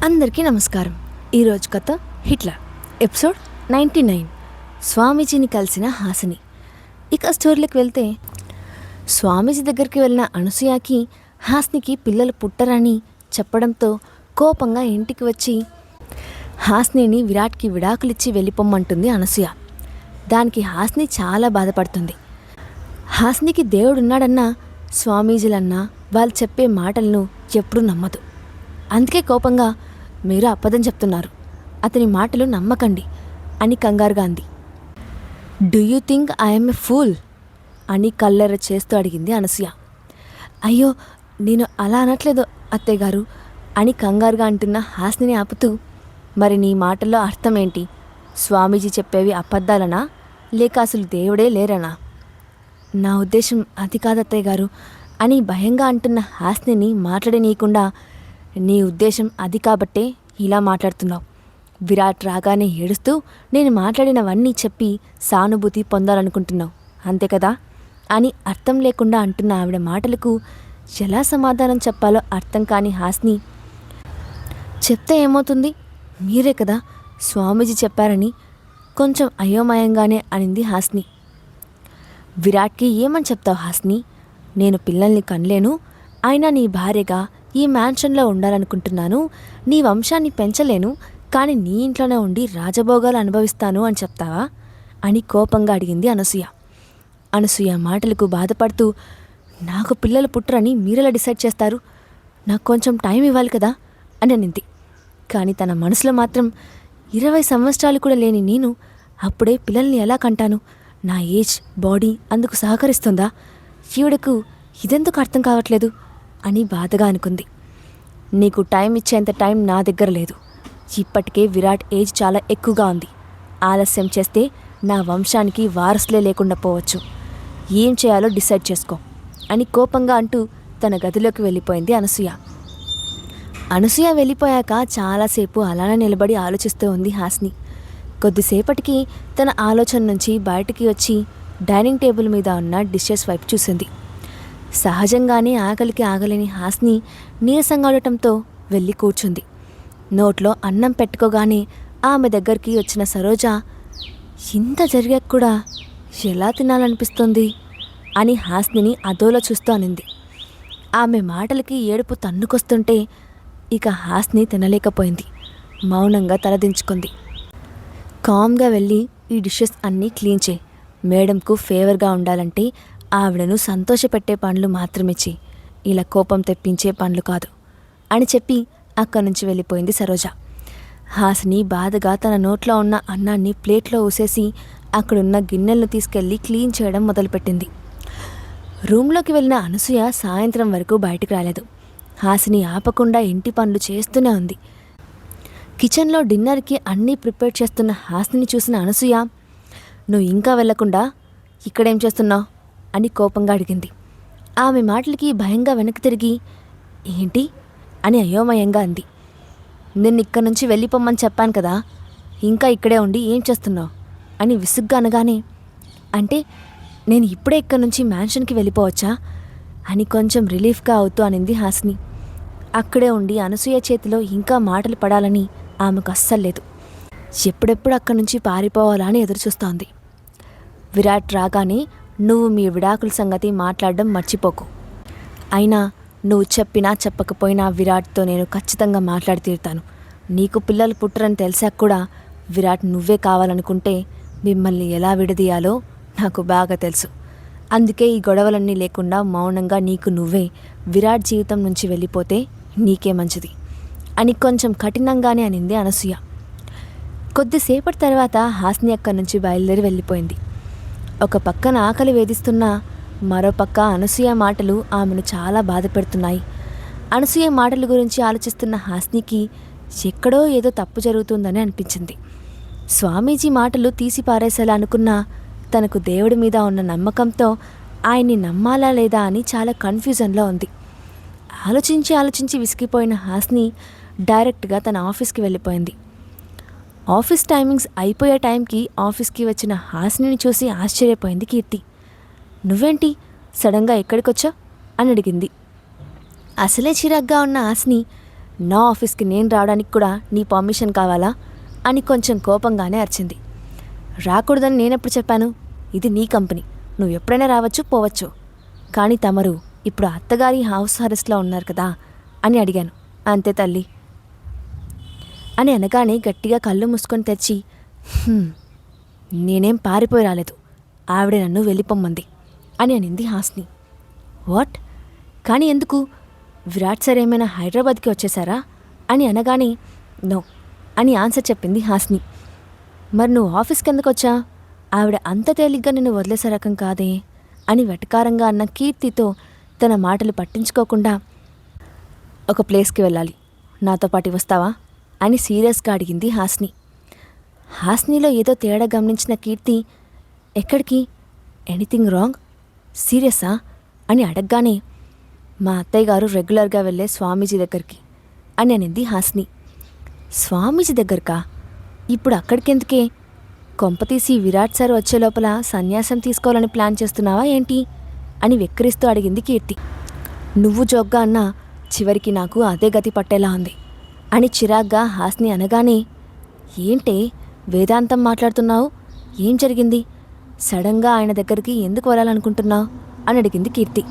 అందరికీ నమస్కారం. ఈరోజు కథ హిట్లర్ ఎపిసోడ్ 99 స్వామీజీని కలిసిన హాసిని. ఇక స్టోరీలోకి వెళ్తే, స్వామీజీ దగ్గరికి వెళ్ళిన అనసూయకి హాసినికి పిల్లలు పుట్టరని చెప్పడంతో కోపంగా ఇంటికి వచ్చి హాసినిని విరాట్కి విడాకులిచ్చి వెళ్ళిపోమ్మంటుంది అనసూయ. దానికి హాసిని చాలా బాధపడుతుంది. హాసినికి దేవుడున్నాడన్నా స్వామీజీలన్నా వాళ్ళు చెప్పే మాటలను ఎప్పుడూ నమ్మదు. అందుకే కోపంగా, మీరు అబద్ధం చెప్తున్నారు, అతని మాటలు నమ్మకండి అని కంగారుగా అంది. Do you think I'm a fool అని కల్లెర చేస్తూ అడిగింది అనసూయ. అయ్యో, నేను అలా అనట్లేదు అత్తయ్య గారు అని కంగారుగా అంటున్న హాసిని ఆపుతూ, మరి నీ మాటల్లో అర్థం ఏంటి? స్వామీజీ చెప్పేవి అబద్ధాలనా, లేక అసలు దేవుడే లేరనా? నా ఉద్దేశం అది కాదు అత్తయ్య గారు అని భయంగా అంటున్న హాసిని మాట్లాడనీయకుండా, నీ ఉద్దేశం అది కాబట్టే ఇలా మాట్లాడుతున్నావు. విరాట్ రాగానే ఏడుస్తూ నేను మాట్లాడినవన్నీ చెప్పి సానుభూతి పొందాలనుకుంటున్నావు, అంతే కదా అని అర్థం లేకుండా అంటున్న ఆవిడ మాటలకు ఎలా సమాధానం చెప్పాలో అర్థం కాని హాసిని, చెప్తే ఏమవుతుంది, మీరే కదా స్వామీజీ చెప్పారని కొంచెం అయోమయంగానే అనింది హాసిని. విరాట్కి ఏమని చెప్తావు హాసిని? నేను పిల్లల్ని కనలేను, అయినా నీ భార్యగా ఈ మ్యాన్షన్లో ఉండాలనుకుంటున్నాను, నీ వంశాన్ని పెంచలేను, కానీ నీ ఇంట్లోనే ఉండి రాజభోగాలు అనుభవిస్తాను అని చెప్తావా అని కోపంగా అడిగింది అనసూయ. అనసూయ మాటలకు బాధపడుతూ, నాకు పిల్లలు పుట్టరని మీరెలా డిసైడ్ చేస్తారు? నాకు కొంచెం టైం ఇవ్వాలి కదా అని అనింది. కానీ తన మనసులో మాత్రం 20 సంవత్సరాలు కూడా లేని నేను అప్పుడే పిల్లల్ని ఎలా కంటాను? నా ఏజ్, బాడీ అందుకు సహకరిస్తుందా? ఈవిడకు ఇదెందుకు అర్థం కావట్లేదు అని బాధగా అనుకుంది. నీకు టైం ఇచ్చేంత టైం నా దగ్గర లేదు. ఇప్పటికే విరాట్ ఏజ్ చాలా ఎక్కువగా ఉంది. ఆలస్యం చేస్తే నా వంశానికి వారసులే లేకుండా పోవచ్చు. ఏం చేయాలో డిసైడ్ చేసుకో అని కోపంగా అంటూ తన గదిలోకి వెళ్ళిపోయింది అనసూయ. అనసూయ వెళ్ళిపోయాక చాలాసేపు అలానే నిలబడి ఆలోచిస్తూ ఉంది హాసిని. కొద్దిసేపటికి తన ఆలోచన నుంచి బయటికి వచ్చి డైనింగ్ టేబుల్ మీద ఉన్న డిషెస్ వైపు చూసింది. సహజంగానే ఆకలికి ఆగలేని హాసిని నీరసంగా ఉండటంతో వెళ్ళి కూర్చుంది. నోట్లో అన్నం పెట్టుకోగానే ఆమె దగ్గరికి వచ్చిన సరోజ, ఇంత జరిగాక కూడా ఎలా తినాలనిపిస్తుంది అని హాసినిని అదోలా చూస్తూ అనింది. ఆమె మాటలకి ఏడుపు తన్నుకొస్తుంటే ఇక హాసిని తినలేకపోయింది. మౌనంగా తలదించుకుంది. కామ్గా వెళ్ళి ఈ డిషెస్ అన్నీ క్లీన్ చేయి. మేడంకు ఫేవర్గా ఉండాలంటే ఆవిడను సంతోషపెట్టే పనులు మాత్రమే చెయ్యి, ఇలా కోపం తెప్పించే పనులు కాదు అని చెప్పి అక్కడి నుంచి వెళ్ళిపోయింది సరోజ. హాసిని బాధగా తన నోట్లో ఉన్న అన్నాన్ని ప్లేట్లో ఊసేసి అక్కడున్న గిన్నెలను తీసుకెళ్ళి క్లీన్ చేయడం మొదలుపెట్టింది. రూమ్లోకి వెళ్ళిన అనసూయ సాయంత్రం వరకు బయటకు రాలేదు. హాసిని ఆపకుండా ఇంటి పనులు చేస్తూనే ఉంది. కిచెన్లో డిన్నర్కి అన్నీ ప్రిపేర్ చేస్తున్న హాసిని చూసిన అనసూయ, నువ్వు ఇంకా వెళ్లకుండా ఇక్కడేం చేస్తున్నావు అని కోపంగా అడిగింది. ఆమె మాటలకి భయంగా వెనక్కి తిరిగి, ఏంటి అని అయోమయంగా అంది. నిన్ను ఇక్కడి నుంచి వెళ్ళిపోమ్మని చెప్పాను కదా, ఇంకా ఇక్కడే ఉండి ఏం చేస్తున్నావు అని విసుగ్గా అనగానే, అంటే నేను ఇప్పుడే ఇక్కడి నుంచి మ్యాన్షన్కి వెళ్ళిపోవచ్చా అని కొంచెం రిలీఫ్గా అవుతూ అనింది హాసిని. అక్కడే ఉండి అనసూయ చేతిలో ఇంకా మాటలు పడాలని ఆమెకు అస్సలు లేదు. ఎప్పుడెప్పుడు అక్కడి నుంచి పారిపోవాలా అని ఎదురుచూస్తోంది. విరాట్ రాగానే నువ్వు మీ విడాకుల సంగతి మాట్లాడడం మర్చిపోకు. అయినా నువ్వు చెప్పినా చెప్పకపోయినా విరాట్తో నేను ఖచ్చితంగా మాట్లాడి తీరుతాను. నీకు పిల్లలు పుట్టరని తెలిసాక కూడా విరాట్ నువ్వే కావాలనుకుంటే మిమ్మల్ని ఎలా విడదీయాలో నాకు బాగా తెలుసు. అందుకే ఈ గొడవలన్నీ లేకుండా మౌనంగా నీకు నువ్వే విరాట్ జీవితం నుంచి వెళ్ళిపోతే నీకే మంచిది అని కొంచెం కఠినంగానే అనింది అనసూయ. కొద్దిసేపటి తర్వాత హాసిని అక్కడి నుంచి బయలుదేరి వెళ్ళిపోయింది. ఒక పక్కన ఆకలి వేధిస్తున్నా మరో పక్క అనసూయ మాటలు ఆమెను చాలా బాధ పెడుతున్నాయి. అనసూయ మాటల గురించి ఆలోచిస్తున్న హాసినికి ఎక్కడో ఏదో తప్పు జరుగుతుందని అనిపించింది. స్వామీజీ మాటలు తీసి పారేసేలా అనుకున్నా తనకు దేవుడి మీద ఉన్న నమ్మకంతో ఆయన్ని నమ్మాలా లేదా అని చాలా కన్ఫ్యూజన్లో ఉంది. ఆలోచించి విసిగిపోయిన హాసిని డైరెక్ట్గా తన ఆఫీస్కి వెళ్ళిపోయింది. ఆఫీస్ టైమింగ్స్ అయిపోయే టైంకి ఆఫీస్కి వచ్చిన హాసినిని చూసి ఆశ్చర్యపోయింది కీర్తి. నువ్వేంటి సడన్గా ఎక్కడికొచ్చావు అని అడిగింది. అసలే చిరాగ్గా ఉన్న హాసిని, నా ఆఫీస్కి నేను రావడానికి కూడా నీ పర్మిషన్ కావాలా అని కొంచెం కోపంగానే అరిచింది. రాకూడదని నేనెప్పుడు చెప్పాను? ఇది నీ కంపెనీ, నువ్వు ఎప్పుడైనా రావచ్చు పోవచ్చు. కానీ తమరు ఇప్పుడు అత్తగారి హౌస్ అరెస్ట్లో ఉన్నారు కదా అని అడిగాను. అంతే తల్లి అని అనగానే గట్టిగా కళ్ళు మూసుకొని తెచ్చి, నేనేం పారిపోయి రాలేదు, ఆవిడే నన్ను వెళ్ళిపోమ్మంది అని అనింది హాస్ని. వాట్? కానీ ఎందుకు? విరాట్ సార్ ఏమైనా హైదరాబాద్కి వచ్చేసారా అని అనగానే నో అని ఆన్సర్ చెప్పింది హాస్ని. మరి నువ్వు ఆఫీస్కి ఎందుకు వచ్చా? ఆవిడ అంత తేలిగ్గా నిన్ను వదిలేసే రకం కాదే అని వెటకారంగా అన్న కీర్తితో తన మాటలు పట్టించుకోకుండా, ఒక ప్లేస్కి వెళ్ళాలి, నాతో పాటు వస్తావా అని సీరియస్గా అడిగింది హాస్ని. హాస్నిలో ఏదో తేడా గమనించిన కీర్తి, ఎక్కడికి? Anything wrong? సీరియసా అని అడగగానే, మా అత్తయ్య గారు రెగ్యులర్గా వెళ్ళే స్వామీజీ దగ్గరికి అని అనింది హాస్ని. స్వామీజీ దగ్గరకా? ఇప్పుడు అక్కడికెందుకే? కొంపతీసి విరాట్ సార్ వచ్చే లోపల సన్యాసం తీసుకోవాలని ప్లాన్ చేస్తున్నావా ఏంటి అని వెక్కిరిస్తూ అడిగింది కీర్తి. నువ్వు జోగ్గా అన్నా చివరికి నాకు అదే గతి పట్టేలా ఉంది అని చిరాగ్గా హాస్ని అనగానే, ఏంటే వేదాంతం మాట్లాడుతున్నావు? ఏం జరిగింది? సడన్గా ఆయన దగ్గరికి ఎందుకు వెళ్ళాలనుకుంటున్నావు అని అడిగింది కీర్తి.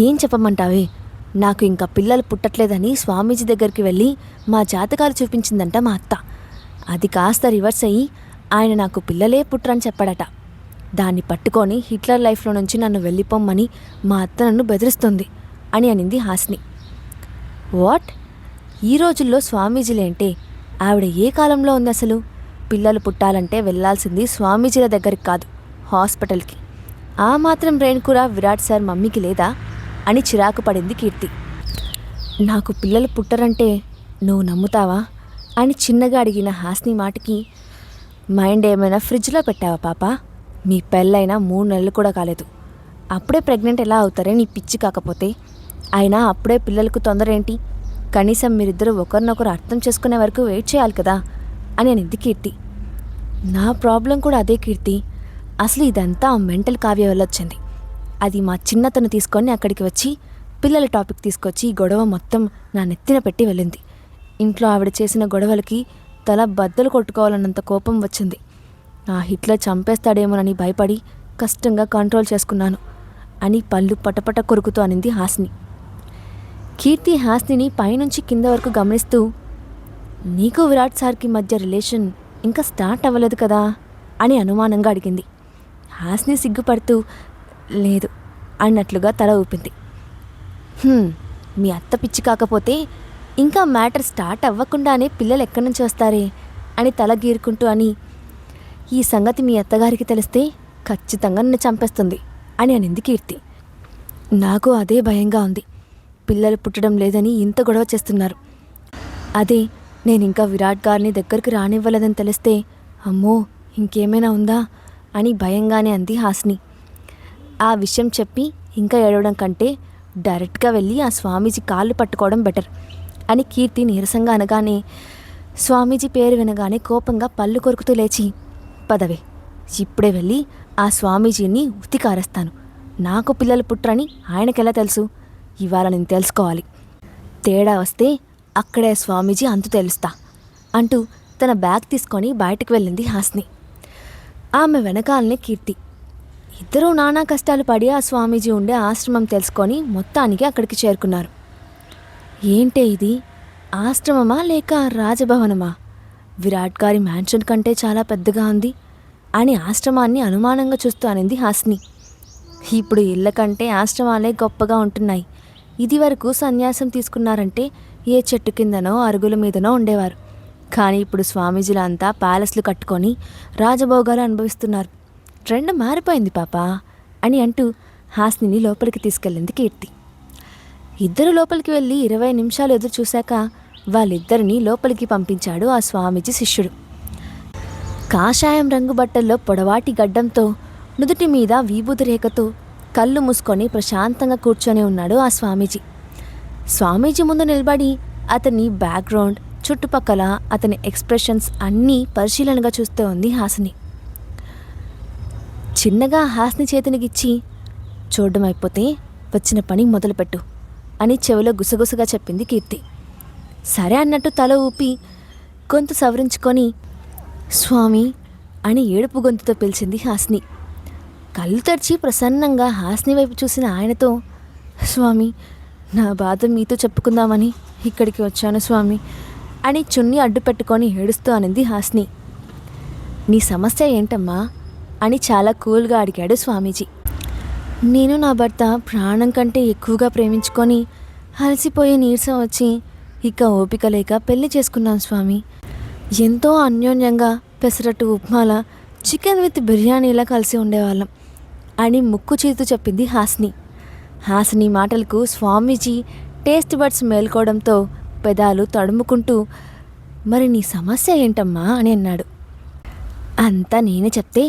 ఏం చెప్పమంటావే? నాకు ఇంకా పిల్లలు పుట్టట్లేదని స్వామీజీ దగ్గరికి వెళ్ళి మా జాతకాలు చూపించిందంట మా అత్త. అది కాస్త రివర్స్ అయ్యి ఆయన నాకు పిల్లలే పుట్టరని చెప్పాడట. దాన్ని పట్టుకొని హిట్లర్ లైఫ్లో నుంచి నన్ను వెళ్ళిపోమ్మని మా అత్త నన్ను బెదిరిస్తుంది అని అనింది హాస్ని. వాట్? ఈ రోజుల్లో స్వామీజీలేంటే? ఆవిడ ఏ కాలంలో ఉంది అసలు? పిల్లలు పుట్టాలంటే వెళ్లాల్సింది స్వామీజీల దగ్గరికి కాదు, హాస్పిటల్కి. ఆ మాత్రం బ్రెయిన్ కూడా విరాట్ సార్ మమ్మీకి లేదా అని చిరాకు పడింది కీర్తి. నాకు పిల్లలు పుట్టరంటే నువ్వు నమ్ముతావా అని చిన్నగా అడిగిన హాస్ని మాటకి, మైండ్ ఏమైనా ఫ్రిడ్జ్లో పెట్టావా పాప? మీ పెళ్ళైనా 3 నెలలు కూడా కాలేదు, అప్పుడే ప్రెగ్నెంట్ ఎలా అవుతారే నీ పిచ్చి కాకపోతే? అయినా అప్పుడే పిల్లలకు తొందర ఏంటి? కనీసం మీరిద్దరూ ఒకరినొకరు అర్థం చేసుకునే వరకు వెయిట్ చేయాలి కదా అని అనింది కీర్తి. నా ప్రాబ్లం కూడా అదే కీర్తి. అసలు ఇదంతా మెంటల్ కావ్య వల్ల వచ్చింది. అది మా చిన్నతను తీసుకొని అక్కడికి వచ్చి పిల్లల టాపిక్ తీసుకొచ్చి ఈ గొడవ మొత్తం నా నెత్తిన పెట్టి వెళ్ళింది. ఇంట్లో ఆవిడ చేసిన గొడవలకి తల బద్దలు కొట్టుకోవాలన్నంత కోపం వచ్చింది. ఆ హిట్లర్ చంపేస్తాడేమోనని భయపడి కష్టంగా కంట్రోల్ చేసుకున్నాను అని పళ్ళు పటపట కొరుకుతూ అనింది హాస్ని. కీర్తి హాస్నిని పైనుంచి కింద వరకు గమనిస్తూ, నీకు విరాట్ సార్కి మధ్య రిలేషన్ ఇంకా స్టార్ట్ అవ్వలేదు కదా అని అనుమానంగా అడిగింది. హాస్ని సిగ్గుపడుతూ లేదు అన్నట్లుగా తల ఊపింది. మీ అత్త పిచ్చి కాకపోతే ఇంకా మ్యాటర్ స్టార్ట్ అవ్వకుండానే పిల్లలు ఎక్కడి నుంచి వస్తారే అని తల గీరుకుంటూ అని, ఈ సంగతి మీ అత్తగారికి తెలిస్తే ఖచ్చితంగా నన్ను చంపేస్తుంది అని అనింది కీర్తి. నాకు అదే భయంగా ఉంది. పిల్లలు పుట్టడం లేదని ఇంత గొడవ చేస్తున్నారు. అదే నేను ఇంకా విరాట్ గారిని దగ్గరికి రానివ్వలేదని తెలిస్తే అమ్మో ఇంకేమైనా ఉందా అని భయంగానే అంది హాస్ని. ఆ విషయం చెప్పి ఇంకా ఏడవడం కంటే డైరెక్ట్గా వెళ్ళి ఆ స్వామీజీ కాళ్ళు పట్టుకోవడం బెటర్ అని కీర్తి నీరసంగా అనగానే, స్వామీజీ పేరు వినగానే కోపంగా పళ్ళు కొరుకుతూ లేచి, పదవే ఇప్పుడే వెళ్ళి ఆ స్వామీజీని ఉతికారేస్తాను. నాకు పిల్లలు పుట్టరని ఆయనకెలా తెలుసు? ఇవాళ నేను తెలుసుకోవాలి. తేడా వస్తే అక్కడే స్వామీజీ అంతు తెలుస్తా అంటూ తన బ్యాగ్ తీసుకొని బయటకు వెళ్ళింది హాస్ని. ఆమె వెనకాలనే కీర్తి. ఇద్దరూ నానా కష్టాలు పడి ఆ స్వామీజీ ఉండే ఆశ్రమం తెలుసుకొని మొత్తానికి అక్కడికి చేరుకున్నారు. ఏంటే ఇది? ఆశ్రమమా లేక రాజభవనమా? విరాట్ గారి మ్యాన్షన్ కంటే చాలా పెద్దగా ఉంది అని ఆశ్రమాన్ని అనుమానంగా చూస్తూ అనింది హాస్ని. ఇప్పుడు ఇళ్ళ కంటే ఆశ్రమాలే గొప్పగా ఉంటున్నాయి. ఇదివరకు సన్యాసం తీసుకున్నారంటే ఏ చెట్టు కిందనో అరుగుల మీదనో ఉండేవారు. కానీ ఇప్పుడు స్వామీజీలు అంతా ప్యాలెస్లు కట్టుకొని రాజభోగాలు అనుభవిస్తున్నారు. ట్రెండ్ మారిపోయింది పాపా అని అంటూ హాస్నిని లోపలికి తీసుకెళ్ళింది కీర్తి. ఇద్దరు లోపలికి వెళ్ళి 20 నిమిషాలు ఎదురు చూశాక వాళ్ళిద్దరినీ లోపలికి పంపించాడు ఆ స్వామీజీ శిష్యుడు. కాషాయం రంగు బట్టల్లో పొడవాటి గడ్డంతో, నుదుటి మీద విభూతి రేఖతో కళ్ళు మూసుకొని ప్రశాంతంగా కూర్చొని ఉన్నాడు ఆ స్వామీజీ. స్వామీజీ ముందు నిలబడి అతని బ్యాక్గ్రౌండ్, చుట్టుపక్కల అతని ఎక్స్ప్రెషన్స్ అన్నీ పరిశీలనగా చూస్తూ ఉంది హాస్ని. చిన్నగా హాస్ని చేతినిగిచ్చి, చూడడం అయిపోతే వచ్చిన పని మొదలుపెట్టు అని చెవిలో గుసగుసగా చెప్పింది కీర్తి. సరే అన్నట్టు తల ఊపి గొంతు సవరించుకొని స్వామి అని ఏడుపు గొంతుతో పిలిచింది హాస్ని. కళ్ళు తెరిచి ప్రసన్నంగా హాస్ని వైపు చూసిన ఆయనతో, స్వామి, నా బాధ మీతో చెప్పుకుందామని ఇక్కడికి వచ్చాను స్వామి అని చున్నీ అడ్డు పెట్టుకొని ఏడుస్తూ అనింది హాస్ని. నీ సమస్య ఏంటమ్మా అని చాలా కూల్గా అడిగాడు స్వామీజీ. నేను నా భర్త ప్రాణం కంటే ఎక్కువగా ప్రేమించుకొని అలసిపోయి నీరసం వచ్చి ఇక ఓపిక లేక పెళ్లి చేసుకున్నాను స్వామి. ఎంతో అన్యోన్యంగా పెసరట్టు ఉప్మాల చికెన్ విత్ బిర్యానీలా కలిసి ఉండేవాళ్ళం అని ముక్కు చేతూ చెప్పింది హాస్ని. హాస్ని మాటలకు స్వామీజీ టేస్ట్ బడ్స్ మేల్కోవడంతో పెదాలు తడుముకుంటూ, మరి నీ సమస్య ఏంటమ్మా అని అన్నాడు. అంతా నేనే చెప్తే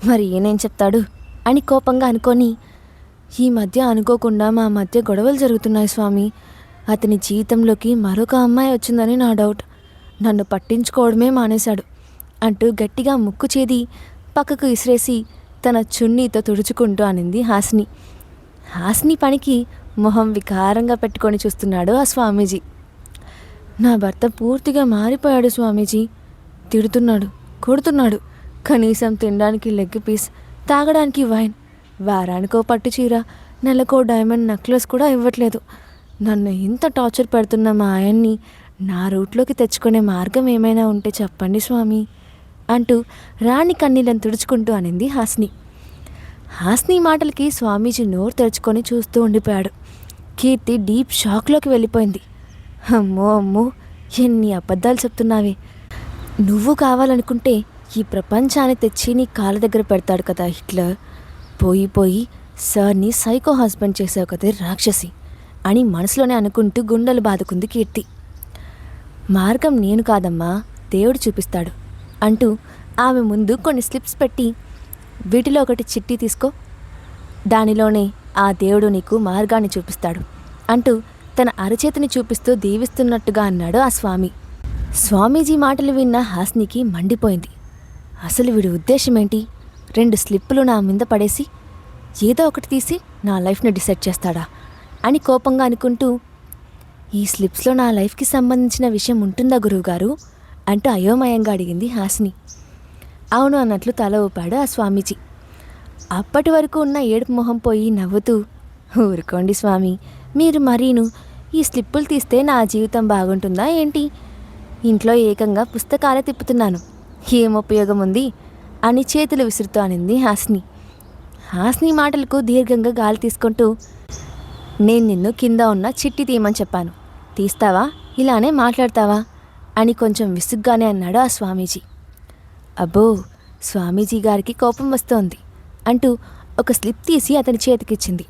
మరి ఏనేం చెప్తాడు అని కోపంగా అనుకొని, ఈ మధ్య అనుకోకుండా మా మధ్య గొడవలు జరుగుతున్నాయి స్వామి. అతని జీవితంలోకి మరొక అమ్మాయి వచ్చిందని నా డౌట్. నన్ను పట్టించుకోవడమే మానేశాడు అంటూ గట్టిగా ముక్కు చేది పక్కకు ఇసిరేసి తన చున్నీతో తుడుచుకుంటూ అనింది హాస్ని. హాస్ని పనికి మొహం వికారంగా పెట్టుకొని చూస్తున్నాడు ఆ స్వామీజీ. నా భర్త పూర్తిగా మారిపోయాడు స్వామీజీ. తిడుతున్నాడు, కొడుతున్నాడు. కనీసం తినడానికి లెగ్ పీస్, తాగడానికి వైన్, వారానికో పట్టు చీర, నెలకో డైమండ్ నెక్లెస్ కూడా ఇవ్వట్లేదు. నన్ను ఇంత టార్చర్ పెడుతున్న మా ఆయన్ని నా రూట్లోకి తెచ్చుకునే మార్గం ఏమైనా ఉంటే చెప్పండి స్వామి అంటూ రాణి కన్నీళ్ళని తుడుచుకుంటూ అనింది హాస్ని. హాస్ని మాటలకి స్వామీజీ నోరు తెరుచుకొని చూస్తూ ఉండిపోయాడు. కీర్తి డీప్ షాక్లోకి వెళ్ళిపోయింది. అమ్మో అమ్మో, ఎన్ని అబద్ధాలు చెప్తున్నావే. నువ్వు కావాలనుకుంటే ఈ ప్రపంచాన్ని తెచ్చి నీ కాళ్ళ దగ్గర పెడతాడు కదా హిట్లర్. పోయి సార్ని సైకో హస్బెండ్ చేసావు కదే రాక్షసి అని మనసులోనే అనుకుంటూ గుండెలు బాదుకుంది కీర్తి. మార్గం నేను కాదమ్మా, దేవుడు చూపిస్తాడు అంటూ ఆమె ముందు కొన్ని స్లిప్స్ పెట్టి, వీటిలో ఒకటి చిట్టి తీసుకో, దానిలోనే ఆ దేవుడు నీకు మార్గాన్ని చూపిస్తాడు అంటూ తన అరచేతిని చూపిస్తూ దీవిస్తున్నట్టుగా అన్నాడు ఆ స్వామి. స్వామీజీ మాటలు విన్న హాస్నికి మండిపోయింది. అసలు వీడి ఉద్దేశం ఏంటి? 2 స్లిప్పులు నా మీద పడేసి ఏదో ఒకటి తీసి నా లైఫ్ని డిసైడ్ చేస్తాడా అని కోపంగా అనుకుంటూ, ఈ స్లిప్స్లో నా లైఫ్కి సంబంధించిన విషయం ఉంటుందా గురువుగారు అంటూ అయోమయంగా అడిగింది హాస్ని. అవును అన్నట్లు తల ఊపాడు ఆ స్వామీజీ. అప్పటి వరకు ఉన్న ఏడుపు మొహం పోయి నవ్వుతూ, ఊరుకోండి స్వామి, మీరు మరీను ఈ స్లిప్పులు తీస్తే నా జీవితం బాగుంటుందా ఏంటి? ఇంట్లో ఏకంగా పుస్తకాలే తిప్పుతున్నాను, ఏం ఉపయోగం ఉంది అని చేతులు విసురుతూ అనింది హాస్ని. హాస్ని మాటలకు దీర్ఘంగా గాలి తీసుకుంటూ, నేను నిన్ను కింద ఉన్న చిట్టి తీయమని చెప్పాను, తీస్తావా ఇలానే మాట్లాడతావా అని కొంచెం విసుగ్గానే అన్నాడు ఆ స్వామీజీ. అబ్బో, స్వామీజీ గారికి కోపం వస్తోంది అంటూ ఒక స్లిప్ తీసి అతని చేతికిచ్చింది.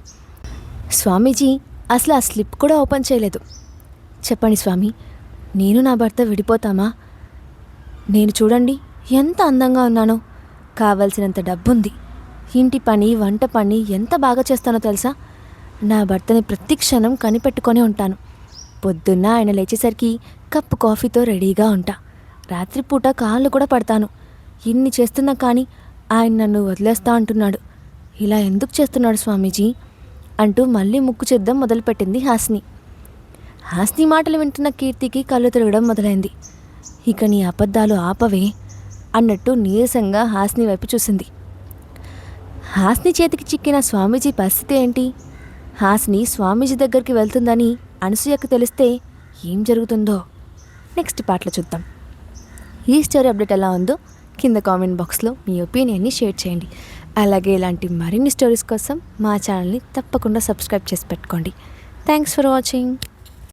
స్వామీజీ అసలు ఆ స్లిప్ కూడా ఓపెన్ చేయలేదు. చెప్పండి స్వామి, నేను నా భర్త విడిపోతామా? నేను చూడండి ఎంత అందంగా ఉన్నానో, కావలసినంత డబ్బుంది, ఇంటి పని వంట పని ఎంత బాగా చేస్తానో తెలుసా? నా భర్తని ప్రతి క్షణం కనిపెట్టుకొని ఉంటాను. పొద్దున్న ఆయన లేచేసరికి కప్పు కాఫీతో రెడీగా ఉంటా. రాత్రిపూట కాళ్ళు కూడా పడతాను. ఇన్ని చేస్తున్నా కానీ ఆయన నన్ను వదిలేస్తా అంటున్నాడు. ఇలా ఎందుకు చేస్తున్నాడు స్వామీజీ అంటూ మళ్ళీ ముక్కు చేద్దాం మొదలుపెట్టింది హాస్ని. హాస్ని మాటలు వింటున్న కీర్తికి కళ్ళు తిరగడం మొదలైంది. ఇక నీ అబద్ధాలు ఆపవే అన్నట్టు నీరసంగా హాస్ని వైపు చూసింది. హాస్ని చేతికి చిక్కిన స్వామీజీ పరిస్థితి ఏంటి? హాస్ని స్వామీజీ దగ్గరికి వెళ్తుందని అనసూయకు తెలిస్తే ఏం జరుగుతుందో నెక్స్ట్ పార్ట్లో చూద్దాం. ఈ స్టోరీ అప్డేట్ ఎలా ఉందో కింద కామెంట్ బాక్స్లో మీ ఒపీనియన్ని షేర్ చేయండి. అలాగే ఇలాంటి మరిన్ని స్టోరీస్ కోసం మా ఛానల్ని తప్పకుండా సబ్స్క్రైబ్ చేసి పెట్టుకోండి. Thanks for watching.